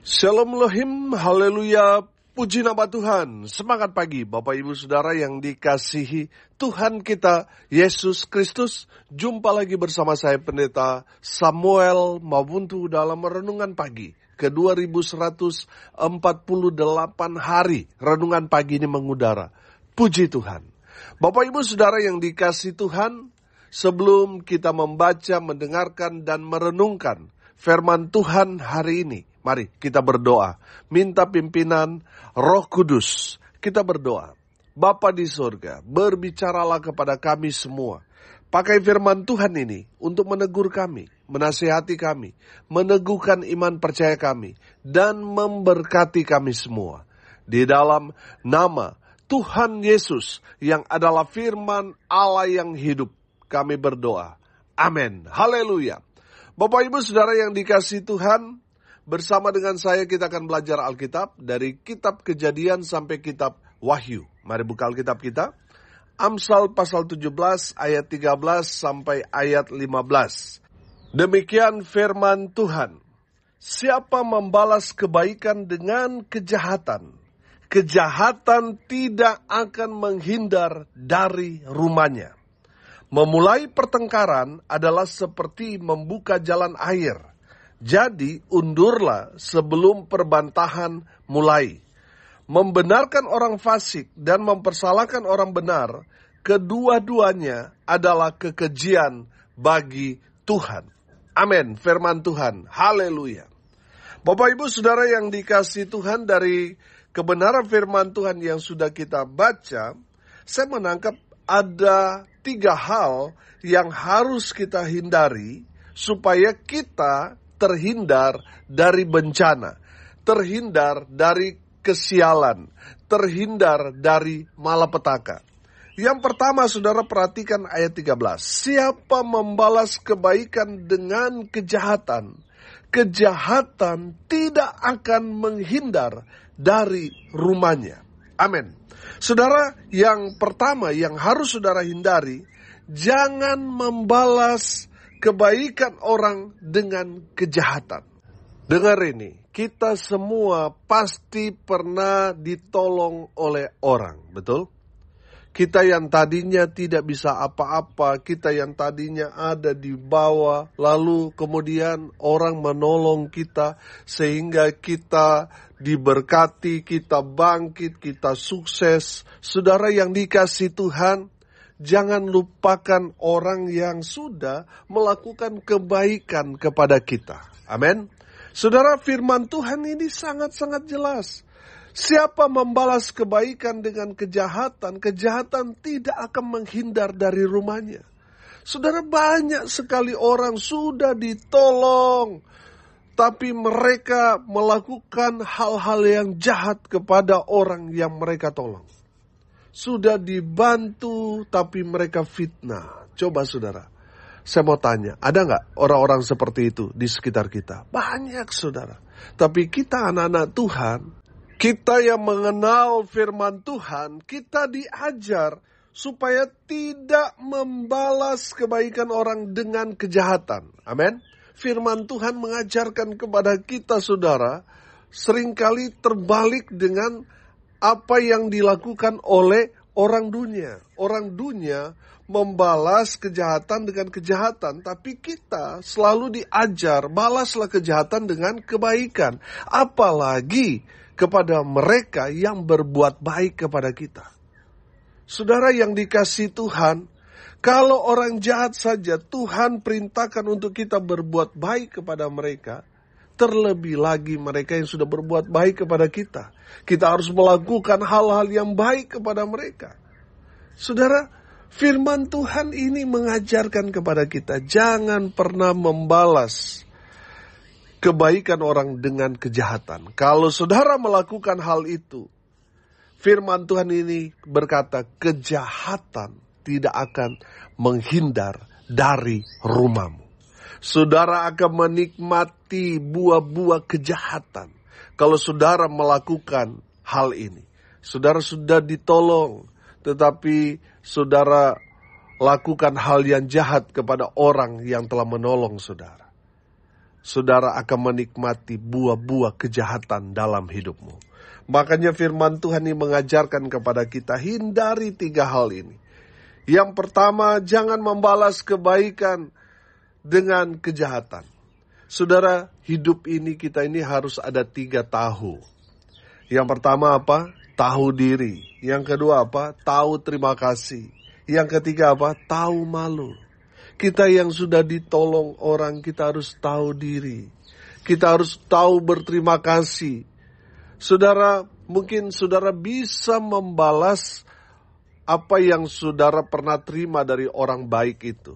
Shalom Elohim, haleluya, puji nama Tuhan. Semangat pagi Bapak Ibu Saudara yang dikasihi Tuhan kita Yesus Kristus. Jumpa lagi bersama saya Pendeta Samuel Mabuntu dalam renungan pagi ke 2148 hari. Renungan pagi ini mengudara. Puji Tuhan. Bapak Ibu Saudara yang dikasihi Tuhan, sebelum kita membaca, mendengarkan dan merenungkan firman Tuhan hari ini, mari kita berdoa, minta pimpinan Roh Kudus. Kita berdoa. Bapa di surga, berbicaralah kepada kami semua. Pakai firman Tuhan ini untuk menegur kami, menasihati kami, meneguhkan iman percaya kami, dan memberkati kami semua. Di dalam nama Tuhan Yesus yang adalah firman Allah yang hidup, kami berdoa. Amin. Haleluya. Bapak Ibu Saudara yang dikasihi Tuhan, bersama dengan saya kita akan belajar Alkitab dari kitab Kejadian sampai kitab Wahyu. Mari buka Alkitab kita. Amsal pasal 17 ayat 13 sampai ayat 15. Demikian firman Tuhan. Siapa membalas kebaikan dengan kejahatan, kejahatan tidak akan menghindar dari rumahnya. Memulai pertengkaran adalah seperti membuka jalan air. Jadi undurlah sebelum perbantahan mulai. Membenarkan orang fasik dan mempersalahkan orang benar, kedua-duanya adalah kekejian bagi Tuhan. Amin. Firman Tuhan. Haleluya. Bapak Ibu Saudara yang dikasihi Tuhan, dari kebenaran firman Tuhan yang sudah kita baca, saya menangkap ada 3 hal yang harus kita hindari supaya kita terhindar dari bencana, terhindar dari kesialan, terhindar dari malapetaka. Yang pertama, saudara perhatikan ayat 13. Siapa membalas kebaikan dengan kejahatan, kejahatan tidak akan menghindar dari rumahnya. Amin. Saudara, yang pertama yang harus saudara hindari, jangan membalas kebaikan orang dengan kejahatan. Dengar ini, kita semua pasti pernah ditolong oleh orang, betul? Kita yang tadinya tidak bisa apa-apa, kita yang tadinya ada di bawah, lalu kemudian orang menolong kita sehingga kita diberkati, kita bangkit, kita sukses. Saudara yang dikasihi Tuhan, jangan lupakan orang yang sudah melakukan kebaikan kepada kita. Amin. Saudara, firman Tuhan ini sangat-sangat jelas. Siapa membalas kebaikan dengan kejahatan, kejahatan tidak akan menghindar dari rumahnya. Saudara, banyak sekali orang sudah ditolong, tapi mereka melakukan hal-hal yang jahat kepada orang yang mereka tolong. Sudah dibantu, tapi mereka fitnah. Coba saudara, saya mau tanya, ada nggak orang-orang seperti itu di sekitar kita? Banyak saudara. Tapi kita anak-anak Tuhan, kita yang mengenal firman Tuhan, kita diajar supaya tidak membalas kebaikan orang dengan kejahatan. Amin. Firman Tuhan mengajarkan kepada kita saudara, seringkali terbalik dengan apa yang dilakukan oleh orang dunia. Orang dunia membalas kejahatan dengan kejahatan, tapi kita selalu diajar, balaslah kejahatan dengan kebaikan. Apalagi kepada mereka yang berbuat baik kepada kita. Saudara yang dikasihi Tuhan, kalau orang jahat saja Tuhan perintahkan untuk kita berbuat baik kepada mereka, terlebih lagi mereka yang sudah berbuat baik kepada kita. Kita harus melakukan hal-hal yang baik kepada mereka. Saudara, firman Tuhan ini mengajarkan kepada kita, jangan pernah membalas kebaikan orang dengan kejahatan. Kalau saudara melakukan hal itu, firman Tuhan ini berkata, kejahatan tidak akan menghindar dari rumahmu. Saudara akan menikmati buah-buah kejahatan kalau saudara melakukan hal ini. Saudara sudah ditolong, tetapi saudara lakukan hal yang jahat kepada orang yang telah menolong saudara. saudara akan menikmati buah-buah kejahatan dalam hidupmu. Makanya firman Tuhan ini mengajarkan kepada kita, hindari 3 hal ini. Yang pertama, jangan membalas kebaikan dengan kejahatan. Saudara, hidup ini kita ini harus ada 3 tahu. Yang pertama apa? Tahu diri. Yang kedua apa? Tahu terima kasih. Yang ketiga apa? Tahu malu. Kita yang sudah ditolong orang, kita harus tahu diri. Kita harus tahu berterima kasih. Saudara, mungkin saudara bisa membalas apa yang saudara pernah terima dari orang baik itu.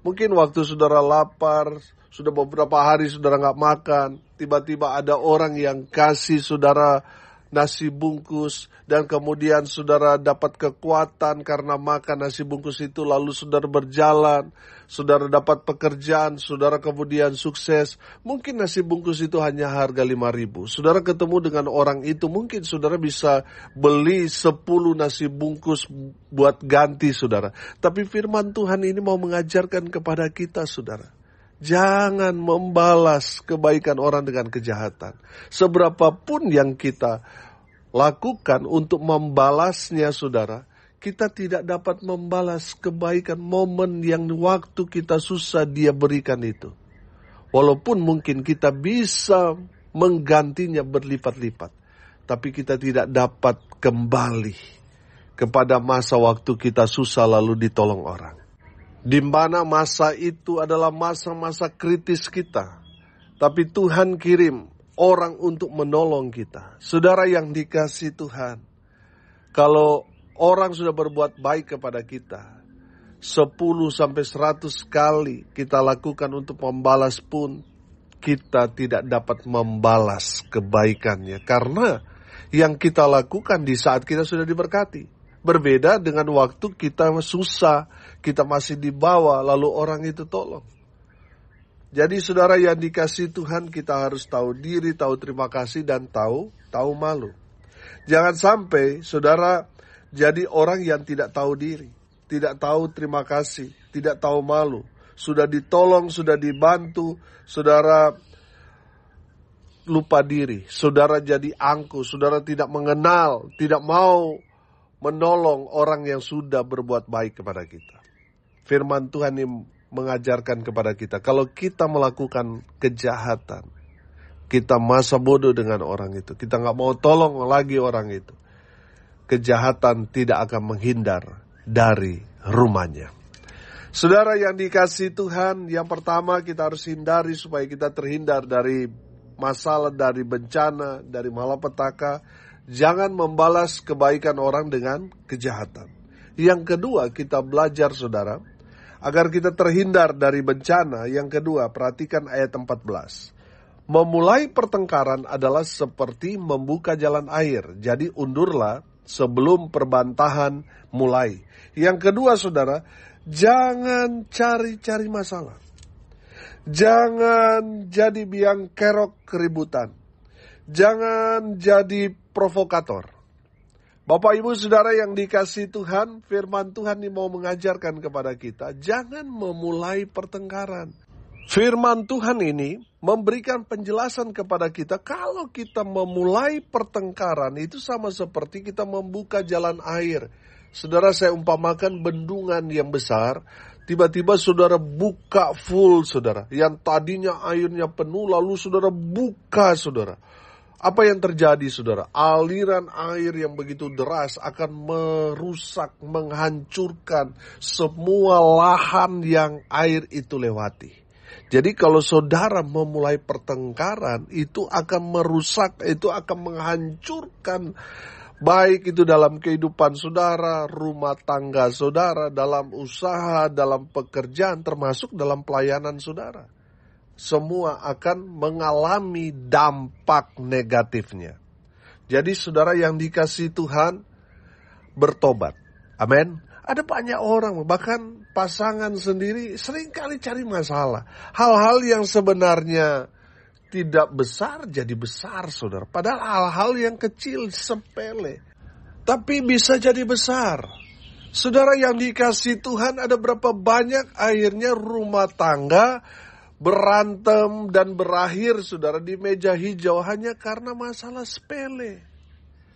Mungkin waktu saudara lapar, sudah beberapa hari saudara nggak makan, tiba-tiba ada orang yang kasih saudara nasi bungkus, dan kemudian saudara dapat kekuatan karena makan nasi bungkus itu, lalu saudara berjalan, saudara dapat pekerjaan, saudara kemudian sukses. Mungkin nasi bungkus itu hanya harga 5.000. Saudara ketemu dengan orang itu, mungkin saudara bisa beli 10 nasi bungkus buat ganti saudara. Tapi firman Tuhan ini mau mengajarkan kepada kita saudara, jangan membalas kebaikan orang dengan kejahatan. Seberapapun yang kita lakukan untuk membalasnya, saudara, kita tidak dapat membalas kebaikan momen yang waktu kita susah dia berikan itu. Walaupun mungkin kita bisa menggantinya berlipat-lipat, tapi kita tidak dapat kembali kepada masa waktu kita susah lalu ditolong orang. Di mana masa itu adalah masa-masa kritis kita. Tapi Tuhan kirim orang untuk menolong kita. Saudara yang dikasihi Tuhan, kalau orang sudah berbuat baik kepada kita, 10-100 kali kita lakukan untuk membalas pun, kita tidak dapat membalas kebaikannya. Karena yang kita lakukan di saat kita sudah diberkati. Berbeda dengan waktu kita susah, kita masih di bawah, lalu orang itu tolong. Jadi saudara yang dikasihi Tuhan, kita harus tahu diri, tahu terima kasih, dan tahu malu. Jangan sampai saudara jadi orang yang tidak tahu diri, tidak tahu terima kasih, tidak tahu malu. Sudah ditolong, sudah dibantu, saudara lupa diri, saudara jadi angkuh, saudara tidak mengenal, tidak mau menolong orang yang sudah berbuat baik kepada kita. Firman Tuhan ini mengajarkan kepada kita, kalau kita melakukan kejahatan, kita masa bodoh dengan orang itu, kita nggak mau tolong lagi orang itu, kejahatan tidak akan menghindar dari rumahnya. Saudara yang dikasihi Tuhan, yang pertama kita harus hindari supaya kita terhindar dari masalah, dari bencana, dari malapetaka. Jangan membalas kebaikan orang dengan kejahatan. Yang kedua, kita belajar saudara, agar kita terhindar dari bencana. Yang kedua, perhatikan ayat 14. Memulai pertengkaran adalah seperti membuka jalan air. Jadi undurlah sebelum perbantahan mulai. Yang kedua saudara, jangan cari-cari masalah. Jangan jadi biang kerok keributan. Jangan jadi provokator. Bapak ibu saudara yang dikasihi Tuhan, firman Tuhan ini mau mengajarkan kepada kita, jangan memulai pertengkaran. Firman Tuhan ini memberikan penjelasan kepada kita, kalau kita memulai pertengkaran itu sama seperti kita membuka jalan air. Saudara, saya umpamakan bendungan yang besar, tiba-tiba saudara buka full saudara, yang tadinya airnya penuh lalu saudara buka saudara. Apa yang terjadi saudara? Aliran air yang begitu deras akan merusak, menghancurkan semua lahan yang air itu lewati. Jadi kalau saudara memulai pertengkaran, itu akan merusak, itu akan menghancurkan, baik itu dalam kehidupan saudara, rumah tangga saudara, dalam usaha, dalam pekerjaan, termasuk dalam pelayanan saudara. Semua akan mengalami dampak negatifnya. Jadi saudara yang dikasihi Tuhan, bertobat. Amin. Ada banyak orang, bahkan pasangan sendiri seringkali cari masalah. Hal-hal yang sebenarnya tidak besar jadi besar saudara. Padahal hal-hal yang kecil, sepele, tapi bisa jadi besar. Saudara yang dikasihi Tuhan, ada berapa banyak akhirnya rumah tangga berantem dan berakhir, saudara, di meja hijau hanya karena masalah sepele.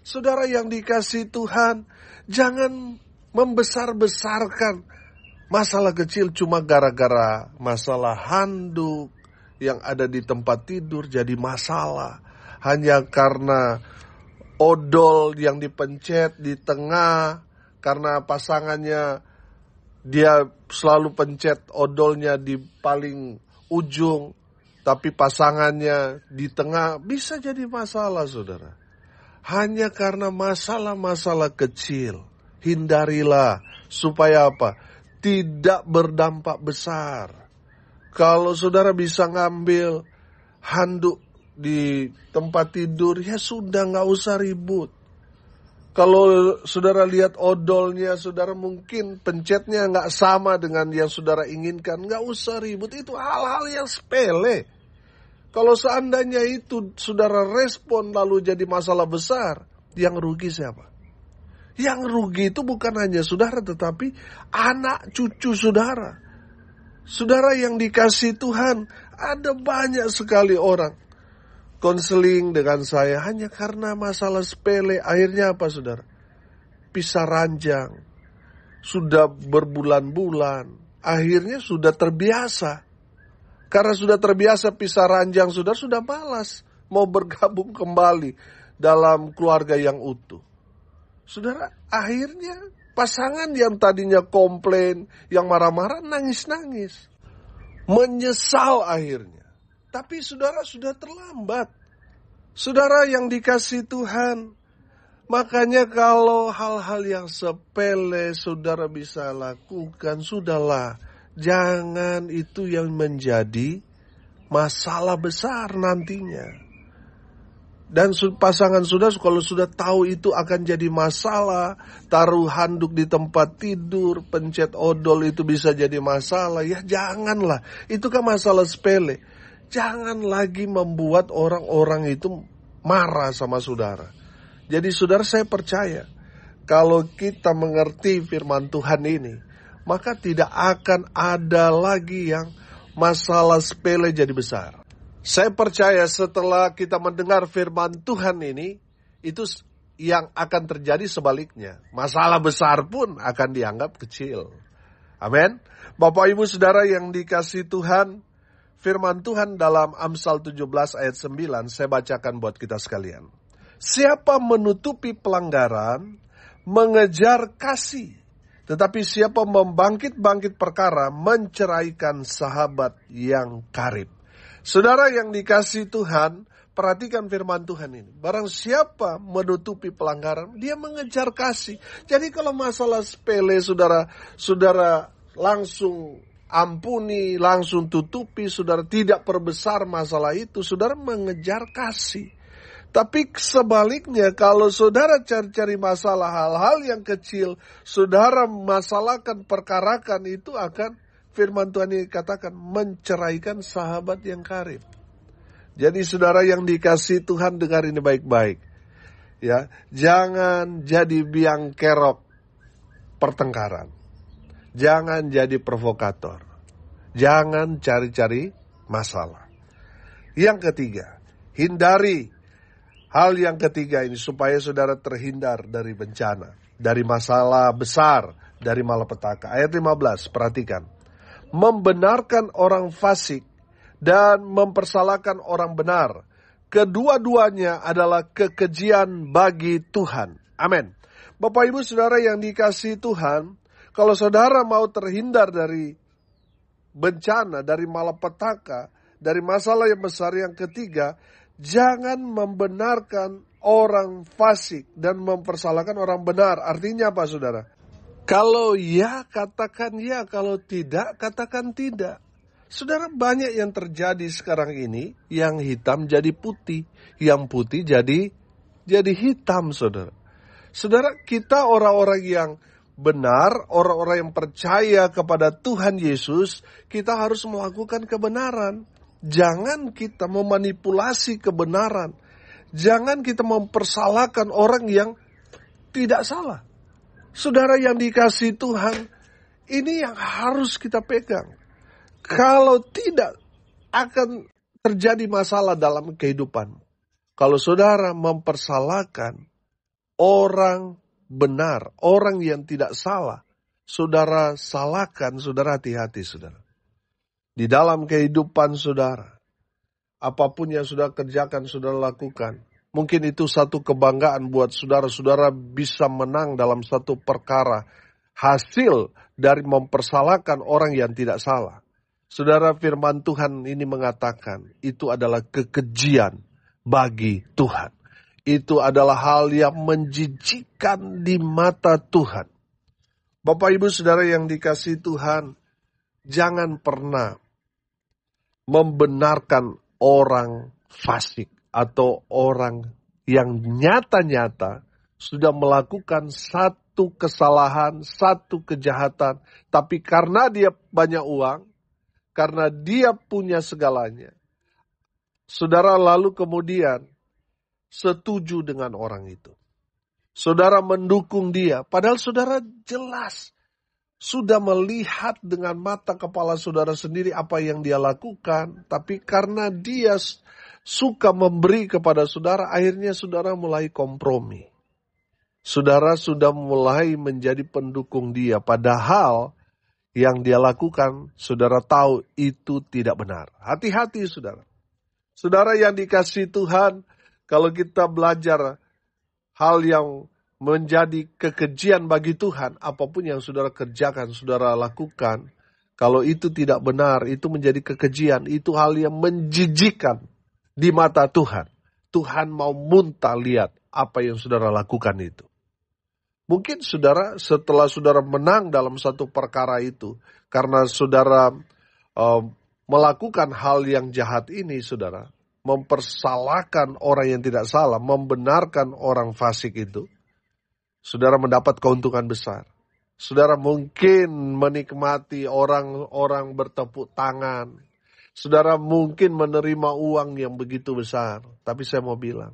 Saudara yang dikasihi Tuhan, jangan membesar-besarkan masalah kecil cuma gara-gara masalah handuk yang ada di tempat tidur jadi masalah. Hanya karena odol yang dipencet di tengah, karena pasangannya dia selalu pencet odolnya di paling ujung, tapi pasangannya di tengah, bisa jadi masalah, saudara. Hanya karena masalah-masalah kecil. Hindarilah supaya apa? Tidak berdampak besar. Kalau saudara bisa ngambil handuk di tempat tidur, ya sudah, nggak usah ribut. Kalau saudara lihat odolnya, saudara mungkin pencetnya nggak sama dengan yang saudara inginkan, nggak usah ribut. Itu hal-hal yang sepele. Kalau seandainya itu saudara respon lalu jadi masalah besar, yang rugi siapa? Yang rugi itu bukan hanya saudara, tetapi anak cucu saudara. Saudara yang dikasihi Tuhan, ada banyak sekali orang konseling dengan saya hanya karena masalah sepele. Akhirnya apa, saudara? Pisah ranjang. Sudah berbulan-bulan. Akhirnya sudah terbiasa. Karena sudah terbiasa pisah ranjang, saudara sudah malas mau bergabung kembali dalam keluarga yang utuh. Saudara, akhirnya pasangan yang tadinya komplain, yang marah-marah, nangis-nangis. Menyesal akhirnya. Tapi saudara sudah terlambat. Saudara yang dikasihi Tuhan, makanya kalau hal-hal yang sepele saudara bisa lakukan, sudahlah. Jangan itu yang menjadi masalah besar nantinya. Dan pasangan sudah, kalau sudah tahu itu akan jadi masalah, taruh handuk di tempat tidur, pencet odol itu bisa jadi masalah, ya janganlah. Itu kan masalah sepele. Jangan lagi membuat orang-orang itu marah sama saudara. Jadi saudara, saya percaya kalau kita mengerti firman Tuhan ini, maka tidak akan ada lagi yang masalah sepele jadi besar. Saya percaya setelah kita mendengar firman Tuhan ini, itu yang akan terjadi sebaliknya. Masalah besar pun akan dianggap kecil. Amin. Bapak Ibu Saudara yang dikasihi Tuhan, firman Tuhan dalam Amsal 17 ayat 9, saya bacakan buat kita sekalian. Siapa menutupi pelanggaran, mengejar kasih. Tetapi siapa membangkit-bangkit perkara, menceraikan sahabat yang karib. Saudara yang dikasihi Tuhan, perhatikan firman Tuhan ini. Barang siapa menutupi pelanggaran, dia mengejar kasih. Jadi kalau masalah sepele, saudara langsung ampuni, langsung tutupi, saudara tidak perbesar masalah itu, saudara mengejar kasih. Tapi sebaliknya, kalau saudara cari-cari masalah hal-hal yang kecil, saudara masalahkan, perkarakan, itu akan, firman Tuhan ini katakan, menceraikan sahabat yang karib. Jadi saudara yang dikasihi Tuhan, dengar ini baik-baik. Ya, jangan jadi biang kerok pertengkaran. Jangan jadi provokator. Jangan cari-cari masalah. Yang ketiga, hindari hal yang ketiga ini supaya saudara terhindar dari bencana, dari masalah besar, dari malapetaka. Ayat 15, perhatikan. Membenarkan orang fasik dan mempersalahkan orang benar. Kedua-duanya adalah kekejian bagi Tuhan. Amin. Bapak Ibu Saudara yang dikasihi Tuhan, kalau saudara mau terhindar dari bencana, dari malapetaka, dari masalah yang besar yang ketiga, jangan membenarkan orang fasik dan mempersalahkan orang benar. Artinya apa, saudara? Kalau ya, katakan ya. Kalau tidak, katakan tidak. Saudara, banyak yang terjadi sekarang ini, yang hitam jadi putih, yang putih jadi hitam, saudara. Saudara, kita orang-orang yang benar, orang-orang yang percaya kepada Tuhan Yesus, kita harus melakukan kebenaran. Jangan kita memanipulasi kebenaran. Jangan kita mempersalahkan orang yang tidak salah. Saudara yang dikasihi Tuhan, ini yang harus kita pegang. Kalau tidak, akan terjadi masalah dalam kehidupanmu. Kalau saudara mempersalahkan orang benar, orang yang tidak salah, saudara salahkan, saudara hati-hati saudara. Di dalam kehidupan saudara, apapun yang saudara kerjakan, saudara lakukan. Mungkin itu satu kebanggaan buat saudara. Saudara bisa menang dalam satu perkara. Hasil dari mempersalahkan orang yang tidak salah. Saudara, firman Tuhan ini mengatakan, itu adalah kekejian bagi Tuhan. Itu adalah hal yang menjijikkan di mata Tuhan. Bapak Ibu Saudara yang dikasihi Tuhan, jangan pernah membenarkan orang fasik atau orang yang nyata-nyata sudah melakukan satu kesalahan, satu kejahatan, tapi karena dia banyak uang, karena dia punya segalanya, saudara lalu kemudian setuju dengan orang itu. Saudara mendukung dia, padahal saudara jelas sudah melihat dengan mata kepala saudara sendiri apa yang dia lakukan, tapi karena dia suka memberi kepada saudara, akhirnya saudara mulai kompromi. Saudara sudah mulai menjadi pendukung dia, padahal yang dia lakukan, saudara tahu itu tidak benar. Hati-hati saudara. Saudara yang dikasihi Tuhan, kalau kita belajar hal yang menjadi kekejian bagi Tuhan, apapun yang saudara kerjakan, saudara lakukan, kalau itu tidak benar, itu menjadi kekejian, itu hal yang menjijikkan di mata Tuhan. Tuhan mau muntah lihat apa yang saudara lakukan itu. Mungkin saudara setelah saudara menang dalam satu perkara itu, karena saudara melakukan hal yang jahat ini, saudara, mempersalahkan orang yang tidak salah, membenarkan orang fasik itu, saudara mendapat keuntungan besar. Saudara mungkin menikmati orang-orang bertepuk tangan. Saudara mungkin menerima uang yang begitu besar. Tapi saya mau bilang,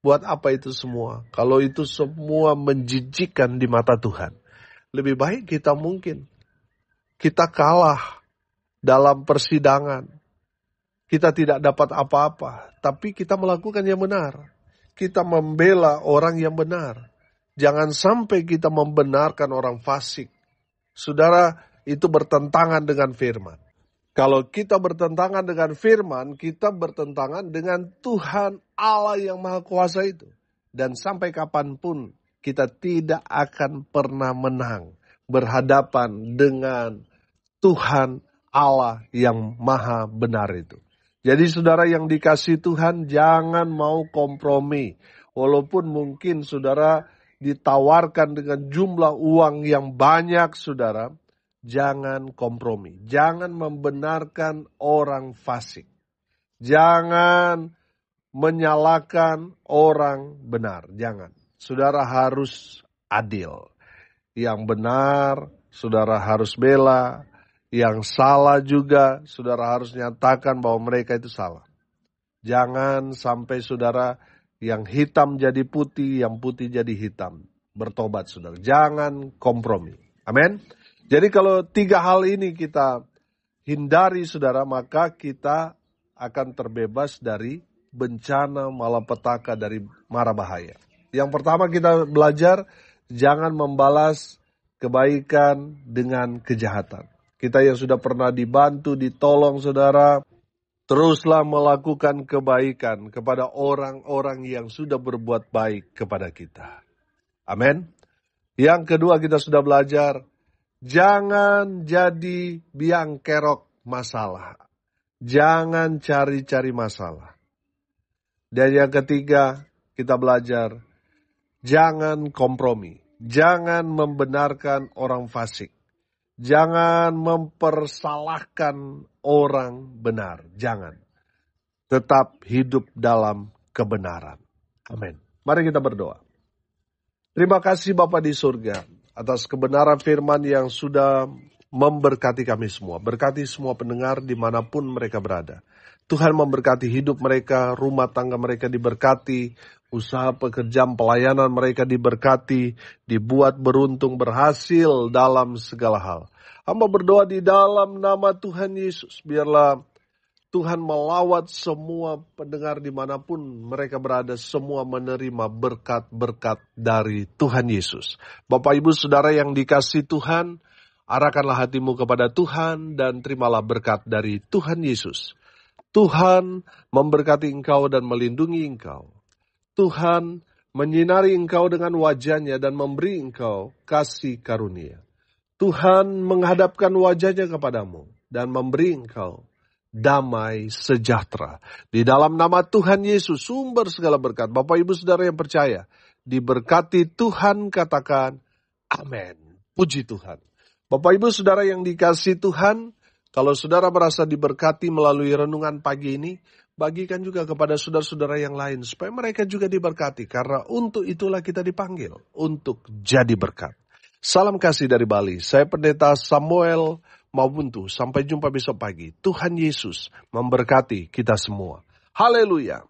buat apa itu semua? Kalau itu semua menjijikkan di mata Tuhan. Lebih baik kita kalah dalam persidangan. Kita tidak dapat apa-apa. Tapi kita melakukan yang benar. Kita membela orang yang benar. Jangan sampai kita membenarkan orang fasik. Saudara, itu bertentangan dengan firman. Kalau kita bertentangan dengan firman, kita bertentangan dengan Tuhan Allah yang Maha Kuasa itu. Dan sampai kapanpun kita tidak akan pernah menang berhadapan dengan Tuhan Allah yang Maha Benar itu. Jadi saudara yang dikasihi Tuhan, jangan mau kompromi. Walaupun mungkin saudara ditawarkan dengan jumlah uang yang banyak, saudara, jangan kompromi. Jangan membenarkan orang fasik. Jangan menyalahkan orang benar. Jangan. Saudara harus adil. Yang benar, saudara harus bela. Yang salah juga, saudara harus nyatakan bahwa mereka itu salah. Jangan sampai saudara yang hitam jadi putih, yang putih jadi hitam. Bertobat saudara. Jangan kompromi. Amin. Jadi kalau 3 hal ini kita hindari saudara, maka kita akan terbebas dari bencana malapetaka, dari mara bahaya. Yang pertama kita belajar, jangan membalas kebaikan dengan kejahatan. Kita yang sudah pernah dibantu, ditolong saudara, teruslah melakukan kebaikan kepada orang-orang yang sudah berbuat baik kepada kita. Amin. Yang kedua kita sudah belajar, jangan jadi biang kerok masalah. Jangan cari-cari masalah. Dan yang ketiga kita belajar, jangan kompromi. Jangan membenarkan orang fasik. Jangan mempersalahkan orang benar. Jangan. Tetap hidup dalam kebenaran. Amin. Mari kita berdoa. Terima kasih Bapa di surga atas kebenaran firman yang sudah memberkati kami semua. Berkati semua pendengar dimanapun mereka berada. Tuhan memberkati hidup mereka, rumah tangga mereka diberkati, usaha pekerjaan pelayanan mereka diberkati, dibuat beruntung, berhasil dalam segala hal. Hamba berdoa di dalam nama Tuhan Yesus, biarlah Tuhan melawat semua pendengar dimanapun mereka berada, semua menerima berkat-berkat dari Tuhan Yesus. Bapak Ibu Saudara yang dikasihi Tuhan, arahkanlah hatimu kepada Tuhan dan terimalah berkat dari Tuhan Yesus. Tuhan memberkati engkau dan melindungi engkau. Tuhan menyinari engkau dengan wajah-Nya dan memberi engkau kasih karunia. Tuhan menghadapkan wajah-Nya kepadamu dan memberi engkau damai sejahtera. Di dalam nama Tuhan Yesus, sumber segala berkat. Bapak Ibu Saudara yang percaya, diberkati Tuhan, katakan amin. Puji Tuhan. Bapak Ibu Saudara yang dikasihi Tuhan, kalau saudara merasa diberkati melalui renungan pagi ini, bagikan juga kepada saudara-saudara yang lain, supaya mereka juga diberkati. Karena untuk itulah kita dipanggil, untuk jadi berkat. Salam kasih dari Bali, saya Pendeta Samuel Mabuntu. Sampai jumpa besok pagi. Tuhan Yesus memberkati kita semua. Haleluya.